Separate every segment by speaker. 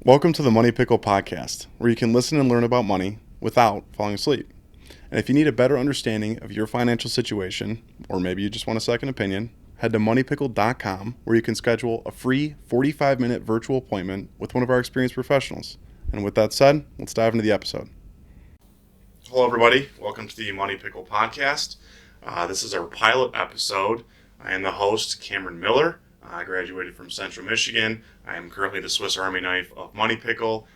Speaker 1: Welcome to the Money Pickle podcast, where you can listen and learn about money without falling asleep. And if you need a better understanding of your financial situation, or maybe you just want a second opinion, head to moneypickle.com, where you can schedule a free 45-minute virtual appointment with one of our experienced professionals. And with that said, let's dive into the episode. Hello, everybody. Welcome to the Money Pickle podcast. This is our pilot episode. I am the host, Cameron Miller. I graduated from Central Michigan. I am currently the Swiss Army knife of Money Pickle,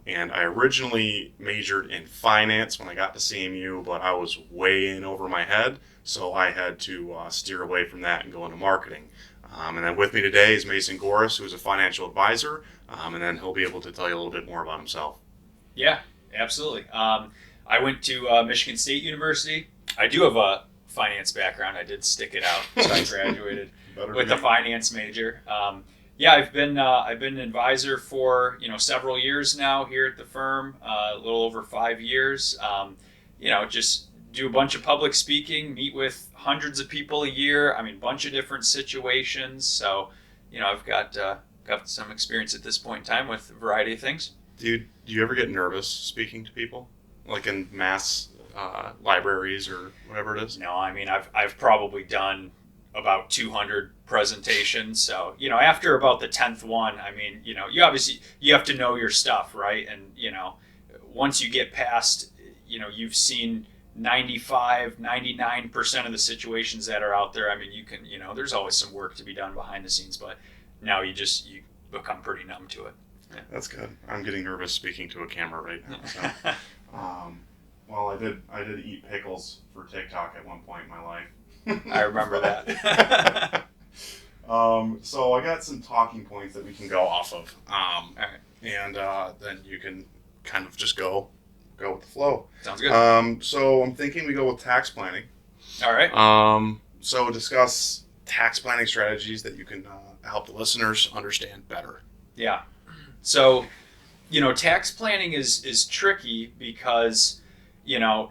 Speaker 1: and I originally majored in finance when I got to CMU, but I was way in over my head, so I had to steer away from that and go into marketing. And then with me today is Mason Goris, who's a financial advisor, and then he'll be able to tell you a little bit more about himself.
Speaker 2: Yeah, absolutely. I went to Michigan State University. I do have a finance background. I did stick it out, so I graduated with a finance major. I've been an advisor for several years now here at the firm, a little over 5 years. Just do a bunch of public speaking, meet with hundreds of people a year. I mean, a bunch of different situations. So, I've got some experience at this point in time with a variety of things.
Speaker 1: Do you ever get nervous speaking to people, like in mass libraries or whatever it is?
Speaker 2: No, I mean, I've probably done about 200 presentations. So, after about the 10th one, I mean, you have to know your stuff, right? And, once you get past, you've seen 99% of the situations that are out there. I mean, you can, there's always some work to be done behind the scenes, but now you become pretty numb to it.
Speaker 1: Yeah. That's good. I'm getting nervous speaking to a camera right now. So. Well, I did eat pickles for TikTok at one point in my life.
Speaker 2: I remember that.
Speaker 1: So I got some talking points that we can go off of.
Speaker 2: All right.
Speaker 1: And then you can kind of just go with the flow.
Speaker 2: Sounds good.
Speaker 1: So I'm thinking we go with tax planning.
Speaker 2: All right.
Speaker 1: So discuss tax planning strategies that you can help the listeners understand better.
Speaker 2: Yeah. So, tax planning is tricky because,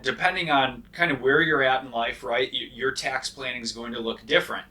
Speaker 2: depending on kind of where you're at in life, right, your tax planning is going to look different.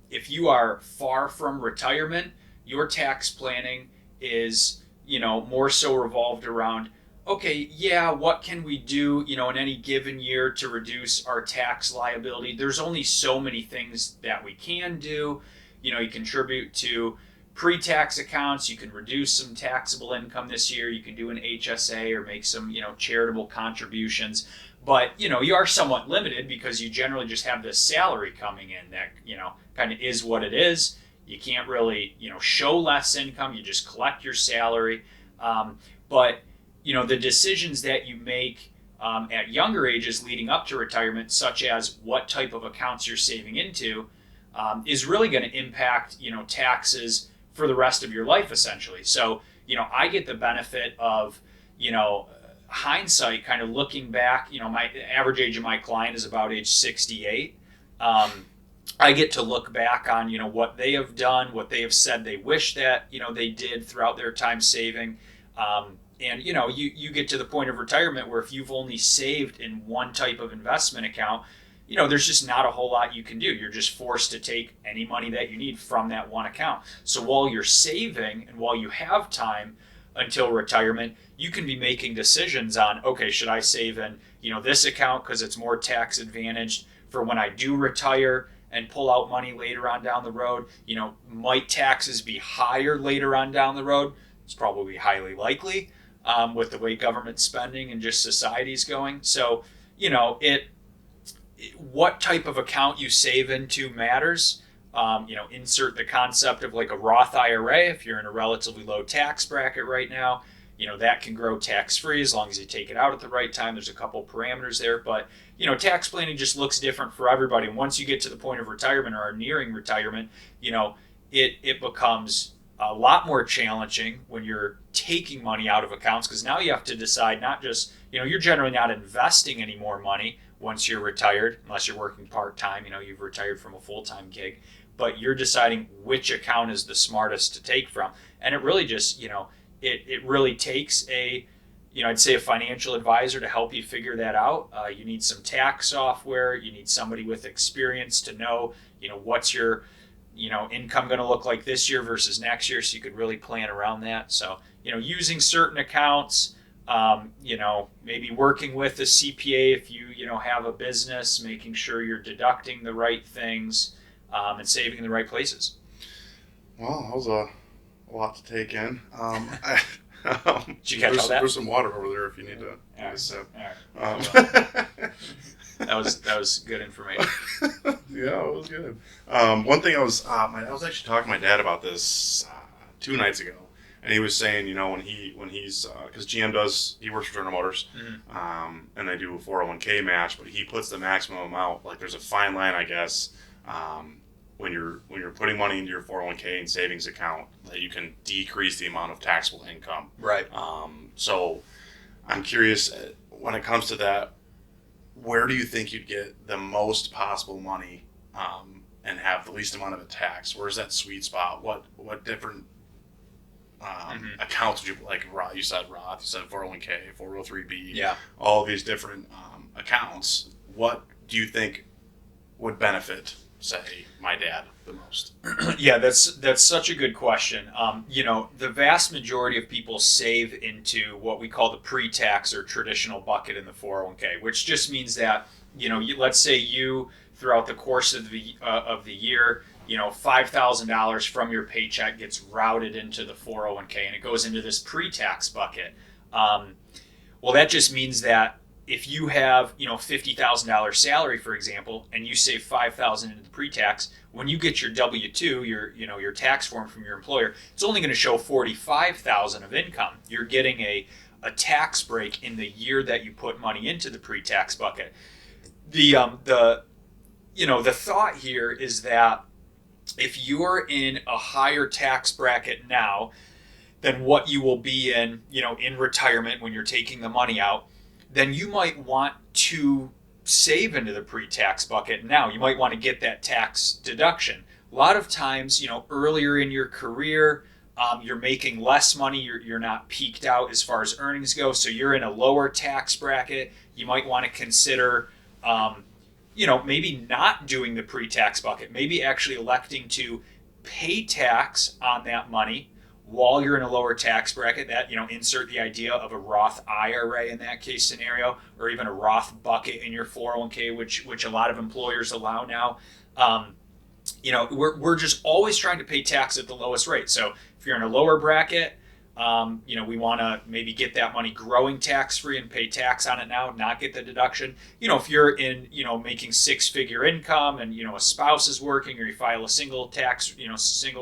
Speaker 2: If you are far from retirement, your tax planning is, more so revolved around, okay, yeah, what can we do, in any given year to reduce our tax liability? There's only so many things that we can do. You contribute to pre-tax accounts, you can reduce some taxable income this year, you can do an HSA or make some, charitable contributions, but, you are somewhat limited because you generally just have this salary coming in that, kind of is what it is. You can't really, show less income, you just collect your salary. But, the decisions that you make at younger ages leading up to retirement, such as what type of accounts you're saving into, is really going to impact, taxes for the rest of your life, essentially. So, I get the benefit of, hindsight, kind of looking back. My average age of my client is about age 68. I get to look back on, what they have done, what they have said they wish that, they did throughout their time saving. And, you get to the point of retirement where if you've only saved in one type of investment account, there's just not a whole lot you can do. You're just forced to take any money that you need from that one account. So while you're saving and while you have time until retirement, you can be making decisions on, okay, should I save in, this account because it's more tax advantaged for when I do retire and pull out money later on down the road? Might taxes be higher later on down the road? It's probably highly likely with the way government spending and just society's going. So, what type of account you save into matters. Insert the concept of like a Roth IRA. If you're in a relatively low tax bracket right now, that can grow tax-free as long as you take it out at the right time. There's a couple parameters there, but, tax planning just looks different for everybody. And once you get to the point of retirement or are nearing retirement, it becomes a lot more challenging when you're taking money out of accounts, because now you have to decide not just, you're generally not investing any more money once you're retired, unless you're working part-time, you've retired from a full-time gig, but you're deciding which account is the smartest to take from. And it really just, it really takes I'd say a financial advisor to help you figure that out. You need some tax software, you need somebody with experience to know, what's your income going to look like this year versus next year, so you could really plan around that. So, using certain accounts, maybe working with a CPA if you have a business, making sure you're deducting the right things, and saving in the right places.
Speaker 1: Well, that was a lot to take in.
Speaker 2: Did you catch all that?
Speaker 1: There's some water over there if you need to take a sip.
Speaker 2: All right. That was good information.
Speaker 1: Yeah, it was good. One thing I was actually talking to my dad about this 2 nights ago, and he was saying, when he's because GM he works for General Motors, and they do a 401k match, but he puts the maximum amount. Like there's a fine line, I guess, when you're putting money into your 401k and savings account, that you can decrease the amount of taxable income.
Speaker 2: Right.
Speaker 1: So I'm curious, when it comes to that, where do you think you'd get the most possible money and have the least amount of a tax? Where's that sweet spot? What different accounts would you like? You said Roth, you said 401k, 403b,
Speaker 2: yeah,
Speaker 1: all of these different accounts. What do you think would benefit, say, my dad the most?
Speaker 2: Yeah, that's such a good question. The vast majority of people save into what we call the pre-tax or traditional bucket in the 401k, which just means that let's say you throughout the course of the year, $5,000 from your paycheck gets routed into the 401k and it goes into this pre-tax bucket. Well, that just means that if you have, $50,000 salary, for example, and you save $5,000 into the pre-tax, when you get your W-2, your tax form from your employer, it's only going to show $45,000 of income. You're getting a tax break in the year that you put money into the pre-tax bucket. The thought here is that if you're in a higher tax bracket now than what you will be in retirement when you're taking the money out, then you might want to save into the pre-tax bucket now. You might want to get that tax deduction. A lot of times, earlier in your career, you're making less money. You're not peaked out as far as earnings go, so you're in a lower tax bracket. You might want to consider, maybe not doing the pre-tax bucket, maybe actually electing to pay tax on that money while you're in a lower tax bracket. That, insert the idea of a Roth IRA in that case scenario, or even a Roth bucket in your 401k, which a lot of employers allow now. We're just always trying to pay tax at the lowest rate. So if you're in a lower bracket, we want to maybe get that money growing tax-free and pay tax on it now, not get the deduction. If you're in, making 6-figure income and, a spouse is working, or you file a single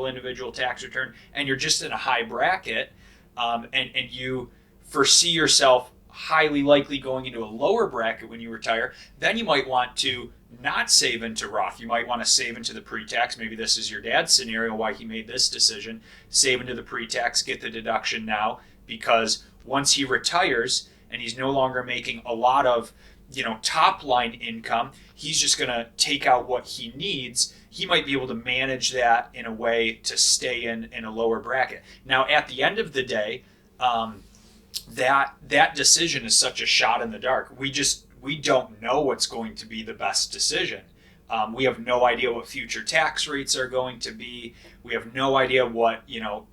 Speaker 2: individual tax return, and you're just in a high bracket, and you foresee yourself highly likely going into a lower bracket when you retire, then you might want to not save into Roth. You might want to save into the pre-tax. Maybe this is your dad's scenario, why he made this decision. Save into the pre-tax, get the deduction now, because once he retires and he's no longer making a lot of, top line income, he's just going to take out what he needs. He might be able to manage that in a way to stay in a lower bracket. Now, at the end of the day, that decision is such a shot in the dark. We don't know what's going to be the best decision. We have no idea what future tax rates are going to be. We have no idea what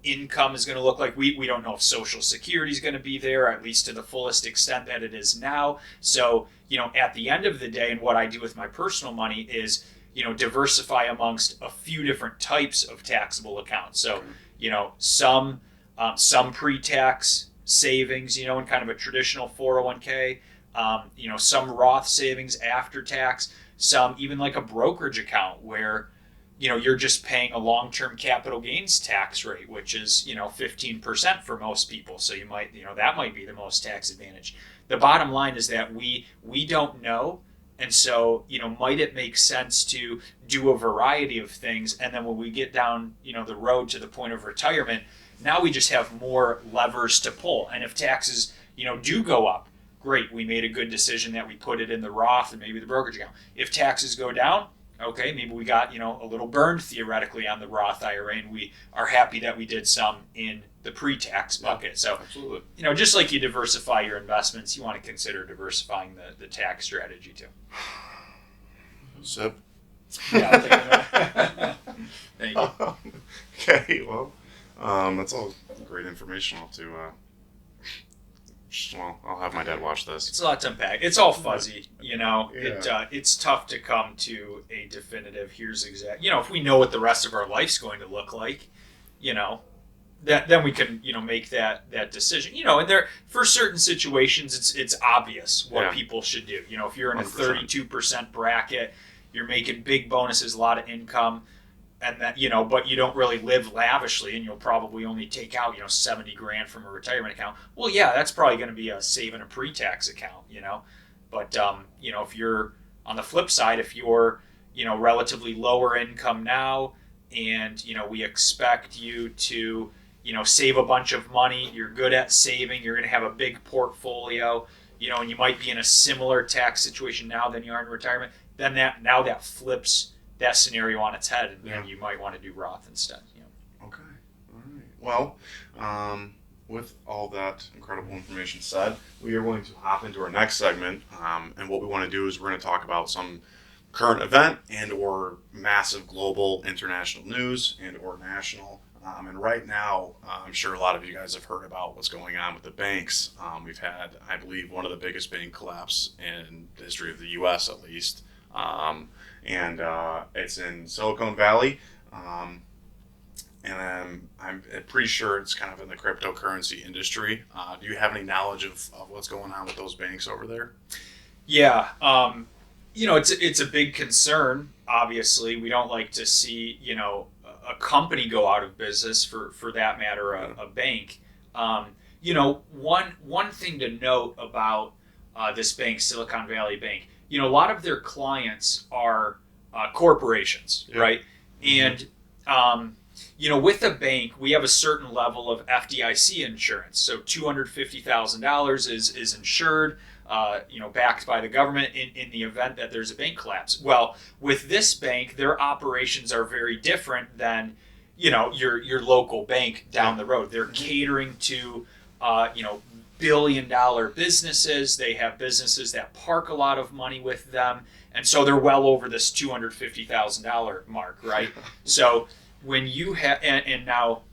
Speaker 2: income is going to look like. We don't know if Social Security is going to be there, at least to the fullest extent that it is now. So at the end of the day, and what I do with my personal money is diversify amongst a few different types of taxable accounts. So some pre-tax savings, in kind of a traditional 401k. Some Roth savings after tax, some even like a brokerage account where, you're just paying a long-term capital gains tax rate, which is, 15% for most people. So you might, that might be the most tax advantage. The bottom line is that we don't know. And so, might it make sense to do a variety of things? And then when we get down, the road to the point of retirement, now we just have more levers to pull. And if taxes, do go up, great, we made a good decision that we put it in the Roth and maybe the brokerage account. If taxes go down, okay, maybe we got, a little burned theoretically on the Roth IRA, and we are happy that we did some in the pre-tax bucket. So,
Speaker 1: absolutely.
Speaker 2: Just like you diversify your investments, you want to consider diversifying the tax strategy too.
Speaker 1: Sip.
Speaker 2: Yeah, I'll take it. Thank you.
Speaker 1: Okay, well, that's all great information. I'll have my dad watch this.
Speaker 2: It's a lot to unpack. It's all fuzzy,
Speaker 1: Yeah.
Speaker 2: It's tough to come to a definitive. Here's if we know what the rest of our life's going to look like, then we can make that decision. And there for certain situations, it's obvious what people should do. If you're in a 32% bracket, you're making big bonuses, a lot of income. And that but you don't really live lavishly, and you'll probably only take out $70,000 from a retirement account. Well, yeah, that's probably going to be a saving a pre-tax account, But if you're on the flip side, if you're relatively lower income now, and we expect you to save a bunch of money, you're good at saving, you're going to have a big portfolio, and you might be in a similar tax situation now than you are in retirement. Then that flips that scenario on its head, and you might want to do Roth instead.
Speaker 1: Okay. All right. Well, with all that incredible information said, we are going to hop into our next segment. And what we want to do is we're going to talk about some current event and or massive global international news and or national. And right now, I'm sure a lot of you guys have heard about what's going on with the banks. We've had, I believe, one of the biggest bank collapses in the history of the U.S. at least. And it's in Silicon Valley, and I'm pretty sure it's kind of in the cryptocurrency industry. Do you have any knowledge of what's going on with those banks over there?
Speaker 2: Yeah, it's a big concern. Obviously, we don't like to see a company go out of business, for that matter, a bank. One thing to note about this bank, Silicon Valley Bank. A lot of their clients are corporations, right? And, with a bank, we have a certain level of FDIC insurance. So $250,000 is insured, backed by the government in the event that there's a bank collapse. Well, with this bank, their operations are very different than, your local bank down the road. They're catering to, billion-dollar businesses. They have businesses that park a lot of money with them, and so they're well over this $250,000 mark, right? So when you have, and now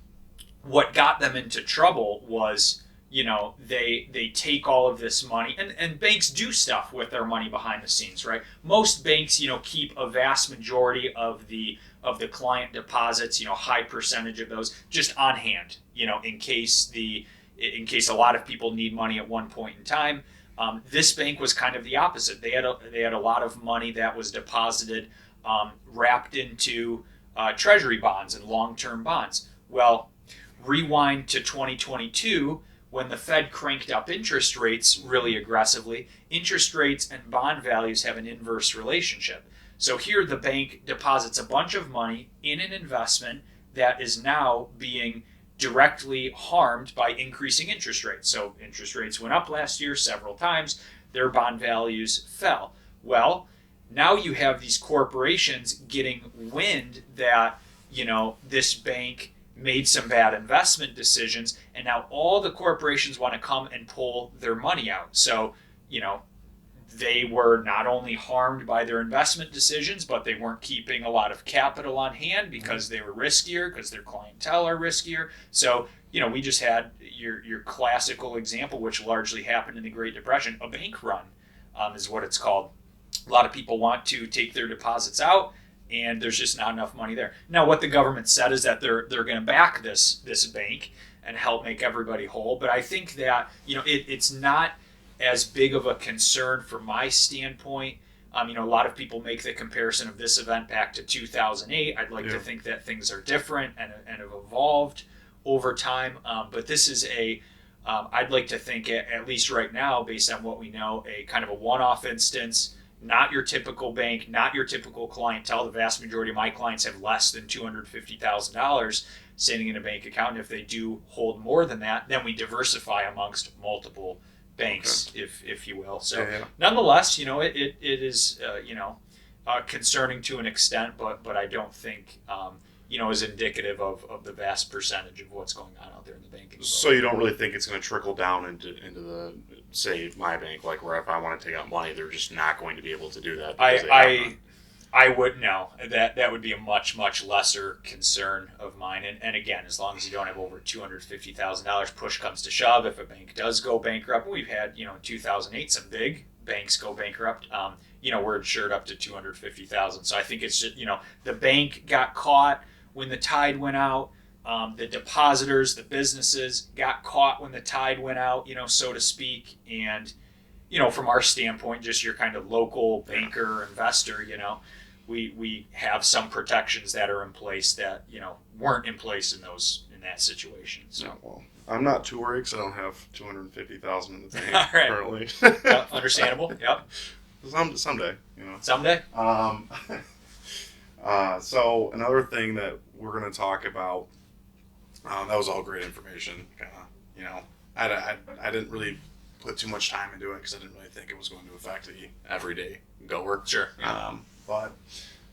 Speaker 2: what got them into trouble was, they take all of this money, and banks do stuff with their money behind the scenes, right? Most banks, keep a vast majority of the client deposits, high percentage of those just on hand, in case a lot of people need money at one point in time. This bank was kind of the opposite. They had a lot of money that was deposited, wrapped into treasury bonds and long-term bonds. Well, rewind to 2022, when the Fed cranked up interest rates really aggressively. Interest rates and bond values have an inverse relationship. So here the bank deposits a bunch of money in an investment that is now being directly harmed by increasing interest rates. So interest rates went up last year several times. Their bond values fell. Well, now you have these corporations getting wind that, this bank made some bad investment decisions, and now all the corporations want to come and pull their money out. So, they were not only harmed by their investment decisions, but they weren't keeping a lot of capital on hand because they were riskier, because their clientele are riskier. So, we just had your classical example, which largely happened in the Great Depression. A bank run is what it's called. A lot of people want to take their deposits out, and there's just not enough money there. Now, what the government said is that they're going to back this bank and help make everybody whole. But I think that it's not as big of a concern from my standpoint. A lot of people make the comparison of this event back to 2008. I'd like to think that things are different and have evolved over time. But this is I'd like to think, at least right now, based on what we know, a kind of a one-off instance. Not your typical bank, not your typical clientele. The vast majority of my clients have less than $250,000 sitting in a bank account. And if they do hold more than that, then we diversify amongst multiple banks, if you will. So nonetheless, it is concerning to an extent, but I don't think is indicative of the vast percentage of what's going on out there in the banking world.
Speaker 1: So you don't really think it's going to trickle down into the, say, my bank, like where if I want to take out money, they're just not going to be able to do that.
Speaker 2: I would know that would be a much lesser concern of mine. And again, as long as you don't have over $250,000, push comes to shove. If a bank does go bankrupt, we've had in 2008 some big banks go bankrupt. We're insured up to $250,000. So I think it's just the bank got caught when the tide went out. The depositors, the businesses got caught when the tide went out, so to speak. And from our standpoint, just your kind of local banker, investor, we have some protections that are in place that weren't in place in that situation. So
Speaker 1: well, I'm not too worried because I don't have $250,000 in the bank
Speaker 2: right.
Speaker 1: currently.
Speaker 2: Understandable. Yep.
Speaker 1: Someday.
Speaker 2: Someday.
Speaker 1: So another thing that we're going to talk about. That was all great information. I didn't really put too much time into it because I didn't really think it was going to affect the everyday goer.
Speaker 2: Sure. Yeah.
Speaker 1: But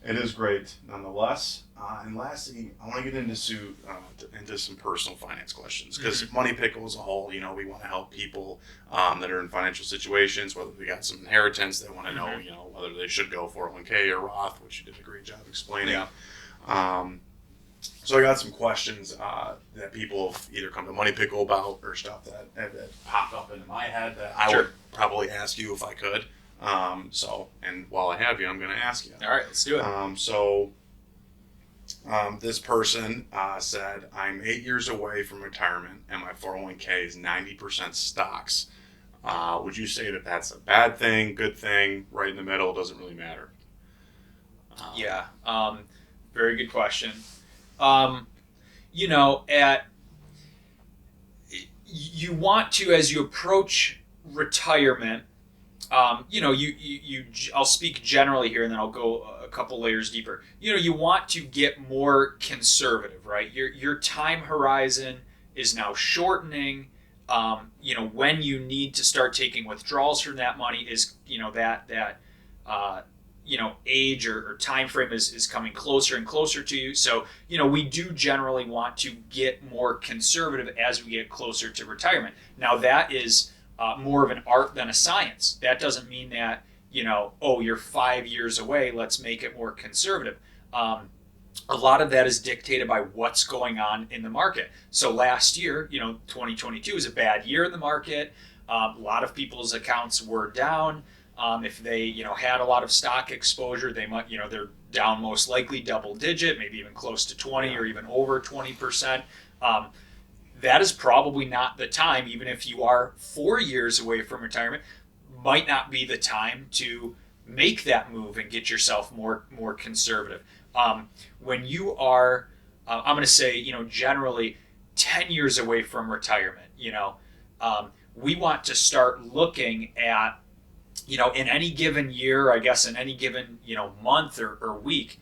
Speaker 1: it is great nonetheless. And lastly, I want to get into some personal finance questions because Money Pickle as a whole, we want to help people that are in financial situations, whether they got some inheritance, they want to know, whether they should go 401k or Roth, which you did a great job explaining.
Speaker 2: Yeah.
Speaker 1: So I got some questions that people have either come to Money Pickle about or stuff that popped up into my head that I would probably ask you if I could. And while I have you, I'm going to ask you.
Speaker 2: All right, let's do it.
Speaker 1: This person said, I'm 8 years away from retirement and my 401k is 90% stocks. Would you say that that's a bad thing, good thing, right in the middle, doesn't really matter?
Speaker 2: Very good question. You want to, as you approach retirement, I'll speak generally here and then I'll go a couple layers deeper. You want to get more conservative, right? Your time horizon is now shortening. When you need to start taking withdrawals from that money is, age or time frame is coming closer and closer to you. So, we do generally want to get more conservative as we get closer to retirement. Now, that is more of an art than a science. That doesn't mean that, you're 5 years away, let's make it more conservative. A lot of that is dictated by what's going on in the market. So last year, 2022 was a bad year in the market. A lot of people's accounts were down. If they, had a lot of stock exposure, they might, they're down most likely double digit, maybe even close to 20 or even over 20%. That is probably not the time, even if you are 4 years away from retirement, might not be the time to make that move and get yourself more conservative. When you are, I'm going to say, generally 10 years away from retirement, we want to start looking at, in any given year, I guess in any given, month or week,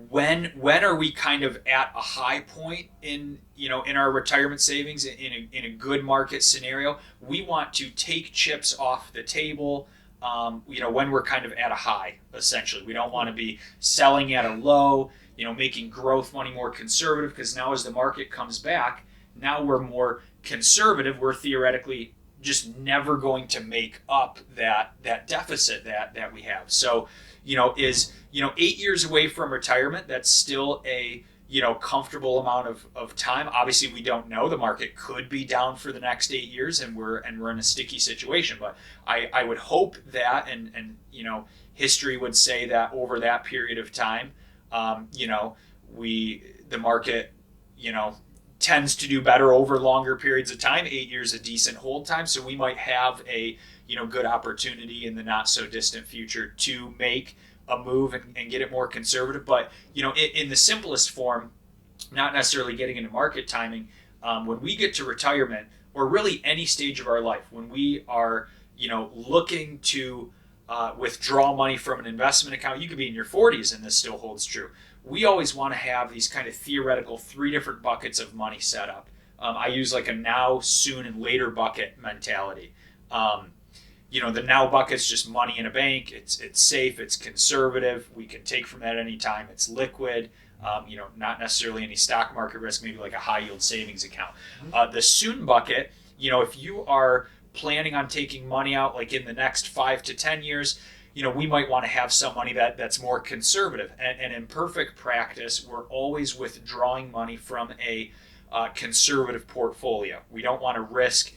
Speaker 2: when are we kind of at a high point in our retirement savings in a good market scenario? We want to take chips off the table, when we're kind of at a high, essentially. We don't want to be selling at a low, making growth money more conservative, because now as the market comes back, now we're more conservative. We're theoretically just never going to make up that deficit that we have. So, 8 years away from retirement, that's still a, comfortable amount of time. Obviously, we don't know. The market could be down for the next 8 years and we're in a sticky situation. But I would hope that, and history would say that over that period of time, the market, tends to do better over longer periods of time. 8 years a decent hold time, so we might have a good opportunity in the not so distant future to make a move and get it more conservative. But in the simplest form, not necessarily getting into market timing, when we get to retirement or really any stage of our life, when we are looking to withdraw money from an investment account, you could be in your 40s and this still holds true. We always want to have these kind of theoretical 3 different buckets of money set up. I use like a now, soon, and later bucket mentality. The now bucket's just money in a bank. It's safe. It's conservative. We can take from that any time. It's liquid. Not necessarily any stock market risk. Maybe like a high yield savings account. The soon bucket. If you are planning on taking money out like in the next 5 to 10 years, we might want to have some money that's more conservative. And in perfect practice, we're always withdrawing money from a conservative portfolio. We don't want to risk,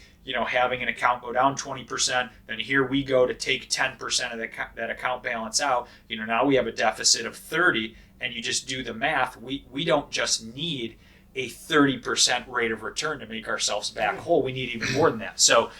Speaker 2: having an account go down 20%, then here we go to take 10% of that account balance out. Now we have a deficit of 30, and you just do the math. We don't just need a 30% rate of return to make ourselves back whole. We need even more than that. So,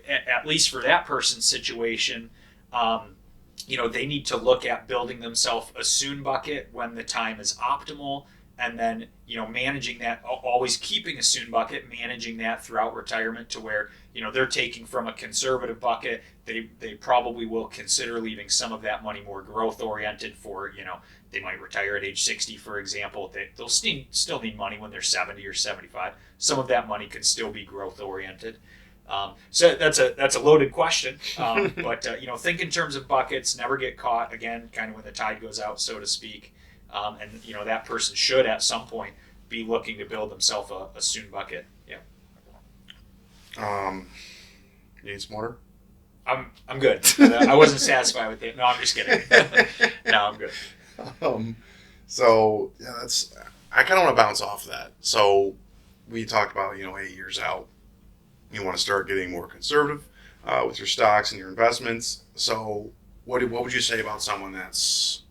Speaker 2: at least for that person's situation, they need to look at building themselves a soon bucket when the time is optimal, and then managing that, always keeping a soon bucket, managing that throughout retirement to where they're taking from a conservative bucket. They probably will consider leaving some of that money more growth oriented for they might retire at age 60, for example. They'll still need money when they're 70 or 75. Some of that money can still be growth oriented. So that's a loaded question, but think in terms of buckets. Never get caught again, kind of when the tide goes out, so to speak. And that person should at some point be looking to build themselves a soon bucket. Yeah.
Speaker 1: You need some water?
Speaker 2: I'm good. I wasn't satisfied with it. No, I'm just kidding. No, I'm good.
Speaker 1: So yeah, I kind of want to bounce off that. So we talked about 8 years out, you want to start getting more conservative with your stocks and your investments. So what would you say about someone that's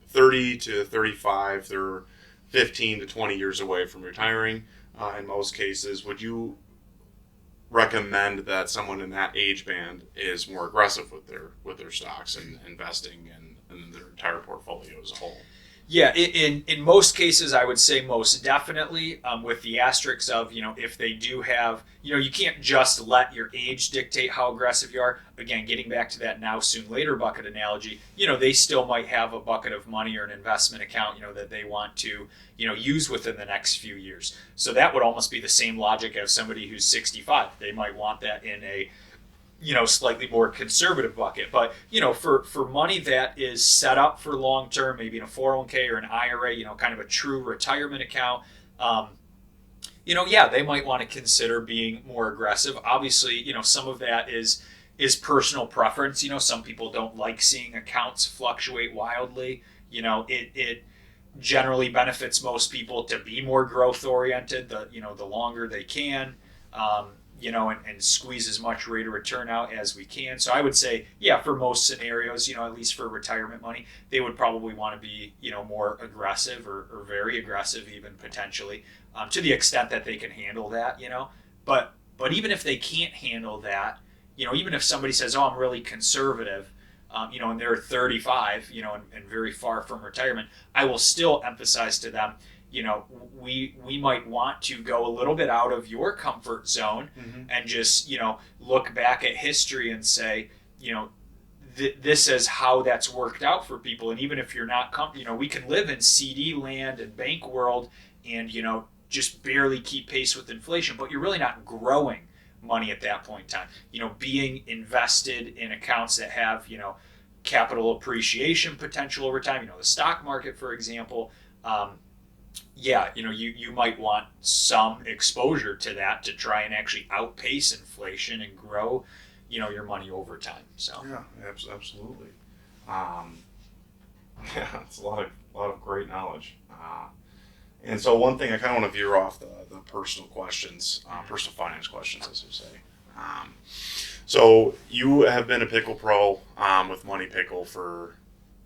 Speaker 1: 30 to 35, they're 15 to 20 years away from retiring in most cases? Would you recommend that someone in that age band is more aggressive with their stocks and investing and their entire portfolio as a whole?
Speaker 2: Yeah, in most cases, I would say most definitely, with the asterisks of, if they do have, you can't just let your age dictate how aggressive you are. Again, getting back to that now, soon, later bucket analogy, they still might have a bucket of money or an investment account, that they want to, use within the next few years. So that would almost be the same logic as somebody who's 65. They might want that in a slightly more conservative bucket. But, for money that is set up for long term, maybe in a 401k or an IRA, kind of a true retirement account, they might want to consider being more aggressive. Obviously, some of that is personal preference. Some people don't like seeing accounts fluctuate wildly. It generally benefits most people to be more growth oriented, the longer they can. And squeeze as much rate of return out as we can. So I would say, for most scenarios, at least for retirement money, they would probably want to be, more aggressive or very aggressive even potentially, to the extent that they can handle that, But even if they can't handle that, even if somebody says, oh, I'm really conservative, and they're 35, and very far from retirement, I will still emphasize to them, we might want to go a little bit out of your comfort zone and just, look back at history and say, this is how that's worked out for people. And even if you're not, we can live in CD land and bank world and, just barely keep pace with inflation, but you're really not growing money at that point in time. Being invested in accounts that have, capital appreciation potential over time, the stock market, for example, you might want some exposure to that to try and actually outpace inflation and grow, your money over time. So
Speaker 1: yeah, absolutely. It's a lot of great knowledge. And so one thing I kind of want to veer off the personal questions, personal finance questions, as you say. So you have been a Pickle Pro with Money Pickle for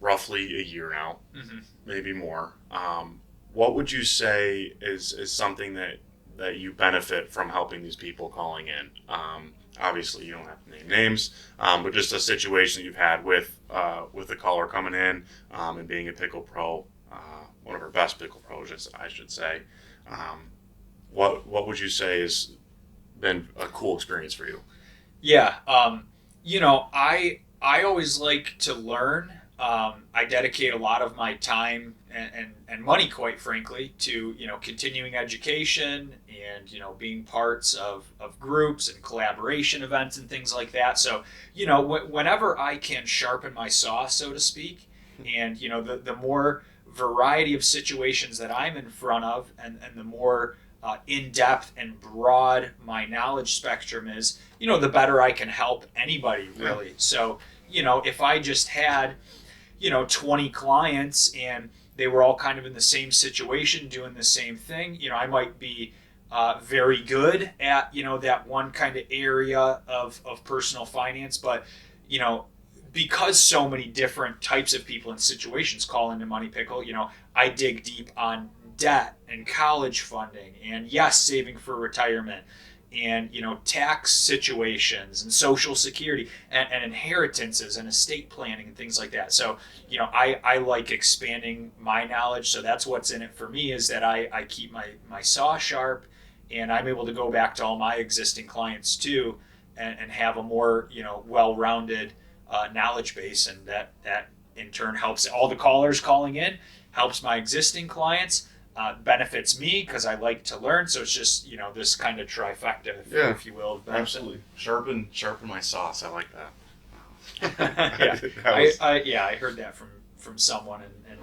Speaker 1: roughly a year now, maybe more. What would you say is something that you benefit from helping these people calling in? Obviously, you don't have to name names, but just a situation that you've had with a caller coming in and being a Pickle Pro, one of our best Pickle Pros, I should say. What would you say has been a cool experience for you?
Speaker 2: Yeah, I always like to learn. I dedicate a lot of my time and money, quite frankly, to continuing education and being parts of groups and collaboration events and things like that. So whenever I can sharpen my saw, so to speak, and the more variety of situations that I'm in front of, and the more in-depth and broad my knowledge spectrum is, the better I can help anybody, really. So if I just had 20 clients and they were all kind of in the same situation doing the same thing, I might be very good at that one kind of area of personal finance, but because so many different types of people and situations call into Money Pickle, I dig deep on debt and college funding and yes, saving for retirement and tax situations and social security and inheritances and estate planning and things like that. So I like expanding my knowledge. So that's what's in it for me, is that I keep my saw sharp, and I'm able to go back to all my existing clients too and have a more well-rounded knowledge base, and that in turn helps all the callers calling in, helps my existing clients, benefits me because I like to learn. So it's just this kind of trifecta, if you will.
Speaker 1: Absolutely. Sharpen my sauce. I like
Speaker 2: that. I heard that from someone, and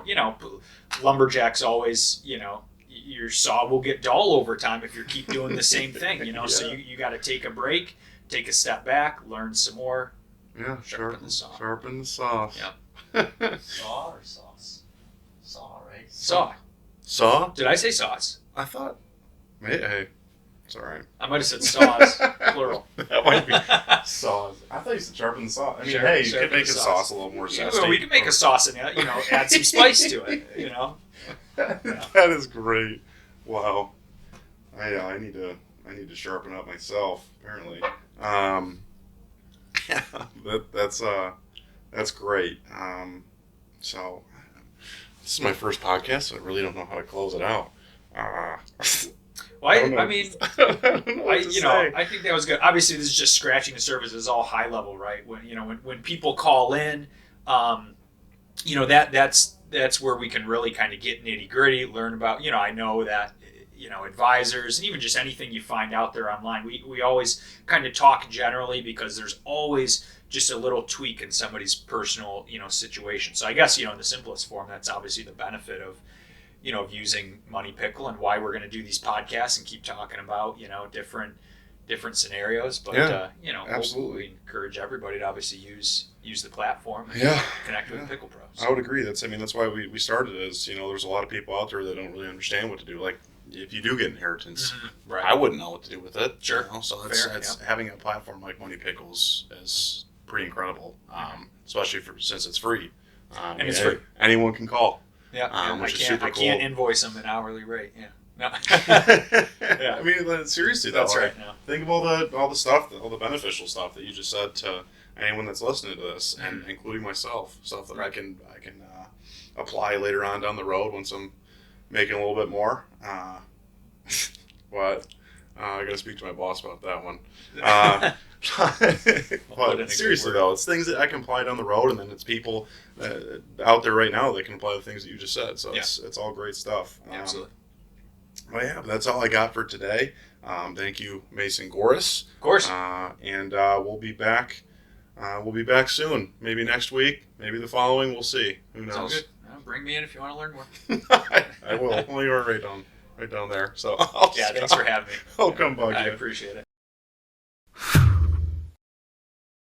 Speaker 2: lumberjacks always your saw will get dull over time if you keep doing the same thing. So you got to take a break, take a step back, learn some more.
Speaker 1: Yeah, sharpen the saw. Sharpen the sauce.
Speaker 2: Yeah.
Speaker 3: Saw or sauce? Saw, right?
Speaker 2: Saw.
Speaker 1: Saw?
Speaker 2: Did I say sauce?
Speaker 1: I thought. Hey, it's all right.
Speaker 2: I might have said saws, plural.
Speaker 1: That might be sauce. I thought you said sharpen the sauce. I mean, you could make a sauce a little more zesty.
Speaker 2: Well, we can make a sauce and add some spice to it. Yeah.
Speaker 1: That is great. Wow. I need to sharpen up myself. Apparently. That's great. So this is my first podcast, so I really don't know how to close it out.
Speaker 2: Well, I mean, I think that was good. Obviously, this is just scratching the surface. It's all high level, right? When people call in, that's where we can really kind of get nitty gritty, learn about. I know that advisors and even just anything you find out there online. We always kind of talk generally because there's always just a little tweak in somebody's personal situation. So I guess in the simplest form, that's obviously the benefit of of using Money Pickle and why we're going to do these podcasts and keep talking about different scenarios. But
Speaker 1: absolutely,
Speaker 2: we encourage everybody to obviously use the platform and connect with Pickle Pros.
Speaker 1: I would agree. That's why we started as there's a lot of people out there that don't really understand what to do. Like if you do get inheritance,
Speaker 2: right.
Speaker 1: I wouldn't know what to do with it.
Speaker 2: Sure.
Speaker 1: So it's having a platform like Money Pickles is pretty incredible, especially since it's free.
Speaker 2: And it's free.
Speaker 1: Anyone can call.
Speaker 2: Yeah,
Speaker 1: which is super cool.
Speaker 2: I can't invoice them an hourly rate. Yeah. No.
Speaker 1: I mean, seriously, though.
Speaker 2: That's right. Now.
Speaker 1: Think of all the stuff, all the beneficial stuff that you just said to anyone that's listening to this, and including myself, stuff that I can apply later on down the road once I'm making a little bit more. But I got to speak to my boss about that one. But seriously though, it's things that I can apply down the road, and then it's people out there right now that can apply the things that you just said. So it's all great stuff.
Speaker 2: Absolutely.
Speaker 1: But that's all I got for today. Thank you, Mason Goris.
Speaker 2: Of course.
Speaker 1: And we'll be back. We'll be back soon. Maybe next week. Maybe the following. We'll see. Who knows?
Speaker 2: Sounds good. Bring me in if you want to learn more.
Speaker 1: I will. Well, you're right down there. So
Speaker 2: thanks for having me.
Speaker 1: I'll come bug you.
Speaker 2: I appreciate it.